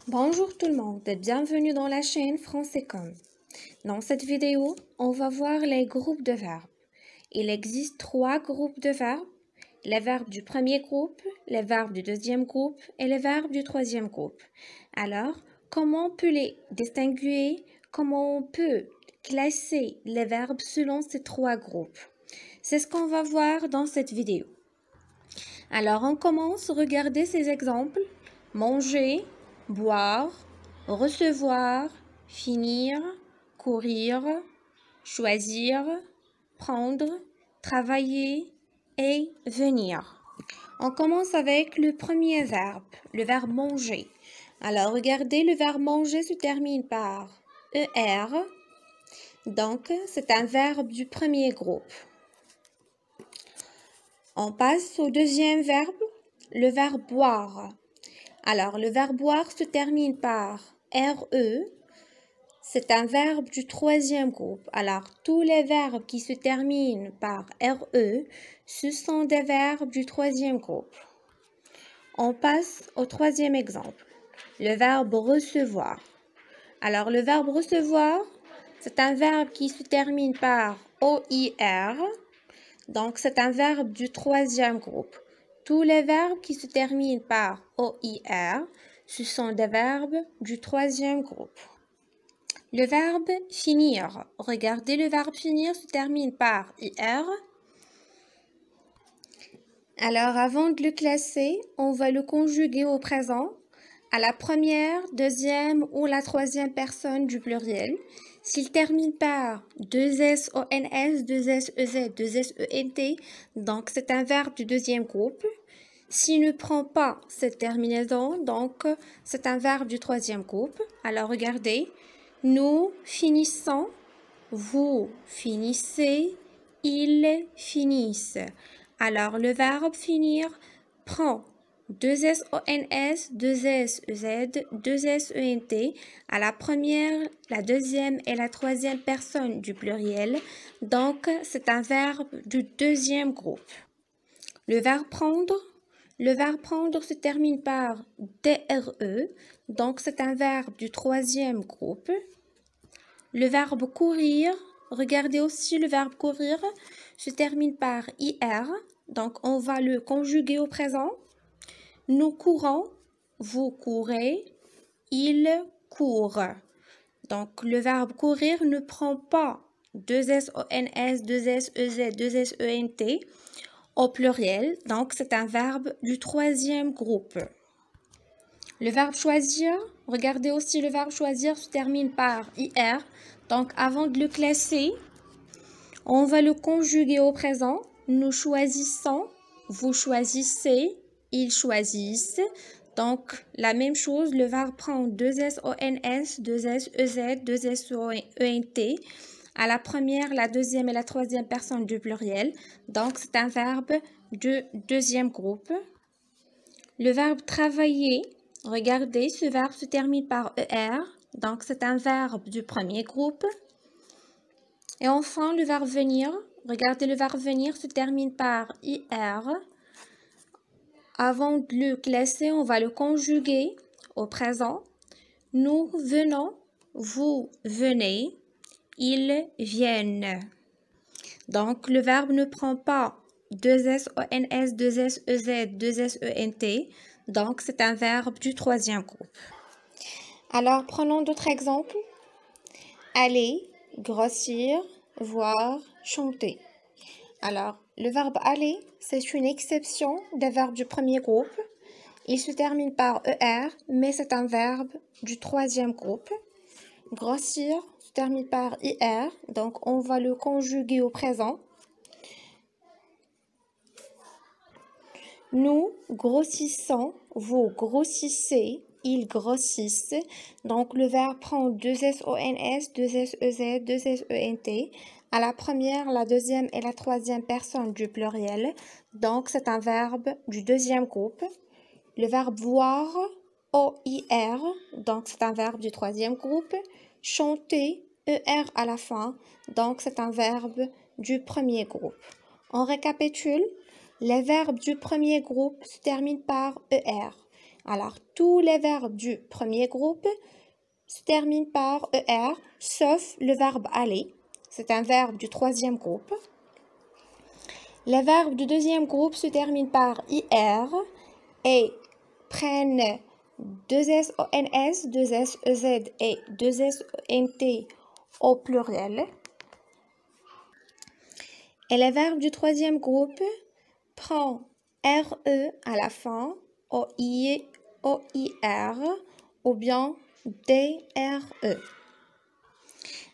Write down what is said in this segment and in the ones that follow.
Bonjour tout le monde et bienvenue dans la chaîne Français.com. Dans cette vidéo, on va voir les groupes de verbes. Il existe 3 groupes de verbes, les verbes du premier groupe, les verbes du deuxième groupe et les verbes du troisième groupe. Alors, comment on peut les distinguer? Comment on peut classer les verbes selon ces 3 groupes? C'est ce qu'on va voir dans cette vidéo. Alors, on commence, regardez ces exemples. Manger, boire, recevoir, finir, courir, choisir, prendre, travailler et venir. On commence avec le premier verbe, le verbe manger. Alors, regardez, le verbe manger se termine par ER. Donc, c'est un verbe du premier groupe. On passe au deuxième verbe, le verbe boire. Alors, le verbe boire se termine par RE. C'est un verbe du troisième groupe. Alors, tous les verbes qui se terminent par RE, ce sont des verbes du troisième groupe. On passe au troisième exemple, le verbe recevoir. Alors, le verbe recevoir, c'est un verbe qui se termine par OIR. Donc, c'est un verbe du troisième groupe. Tous les verbes qui se terminent par OIR, ce sont des verbes du troisième groupe. Le verbe finir. Regardez, le verbe finir se termine par IR. Alors, avant de le classer, on va le conjuguer au présent à la première, deuxième ou la troisième personne du pluriel. S'il termine par 2SONS, 2SEZ, 2SENT, donc c'est un verbe du deuxième groupe. S'il ne prend pas cette terminaison, donc c'est un verbe du troisième groupe. Alors regardez, nous finissons, vous finissez, ils finissent. Alors le verbe finir prend 2SONS, 2SEZ, 2SENT à la première, la deuxième et la troisième personne du pluriel. Donc, c'est un verbe du deuxième groupe. Le verbe prendre se termine par DRE. Donc, c'est un verbe du troisième groupe. Le verbe courir, regardez aussi le verbe courir, se termine par IR. Donc, on va le conjuguer au présent. Nous courons, vous courez, il court. Donc, le verbe courir ne prend pas 2SONS, 2SEZ, 2SENT au pluriel. Donc, c'est un verbe du troisième groupe. Le verbe choisir, regardez aussi le verbe choisir se termine par IR. Donc, avant de le classer, on va le conjuguer au présent. Nous choisissons, vous choisissez, ils choisissent. Donc, la même chose, le verbe prend 2SONS, 2SEZ, 2SENT à la première, la deuxième et la troisième personne du pluriel. Donc, c'est un verbe de deuxième groupe. Le verbe travailler, regardez, ce verbe se termine par ER. Donc, c'est un verbe du premier groupe. Et enfin, le verbe venir, regardez, le verbe venir se termine par IR. Avant de le classer, on va le conjuguer au présent. Nous venons, vous venez, ils viennent. Donc, le verbe ne prend pas 2SONS, 2SEZ, 2SENT. Donc, c'est un verbe du troisième groupe. Alors, prenons d'autres exemples. Aller, grossir, voir, chanter. Alors, le verbe aller, c'est une exception des verbes du premier groupe. Il se termine par ER, mais c'est un verbe du troisième groupe. Grossir se termine par IR, donc on va le conjuguer au présent. Nous grossissons, vous grossissez, ils grossissent. Donc le verbe prend 2SONS, 2SEZ, 2SENT à la première, la deuxième et la troisième personne du pluriel. Donc c'est un verbe du deuxième groupe. Le verbe voir, OIR, donc c'est un verbe du troisième groupe. Chanter, ER à la fin, donc c'est un verbe du premier groupe. On récapitule. Les verbes du premier groupe se terminent par ER. Alors, tous les verbes du premier groupe se terminent par ER, sauf le verbe aller. C'est un verbe du troisième groupe. Les verbes du deuxième groupe se terminent par IR et prennent 2SONS, 2SEZ et 2SONT au pluriel. Et les verbes du troisième groupe prennent RE à la fin, OI, OIR ou bien DRE.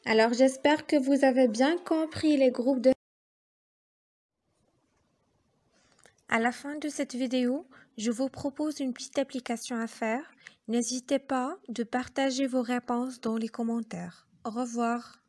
Alors, j'espère que vous avez bien compris les groupes de... À la fin de cette vidéo, je vous propose une petite application à faire. N'hésitez pas de partager vos réponses dans les commentaires. Au revoir.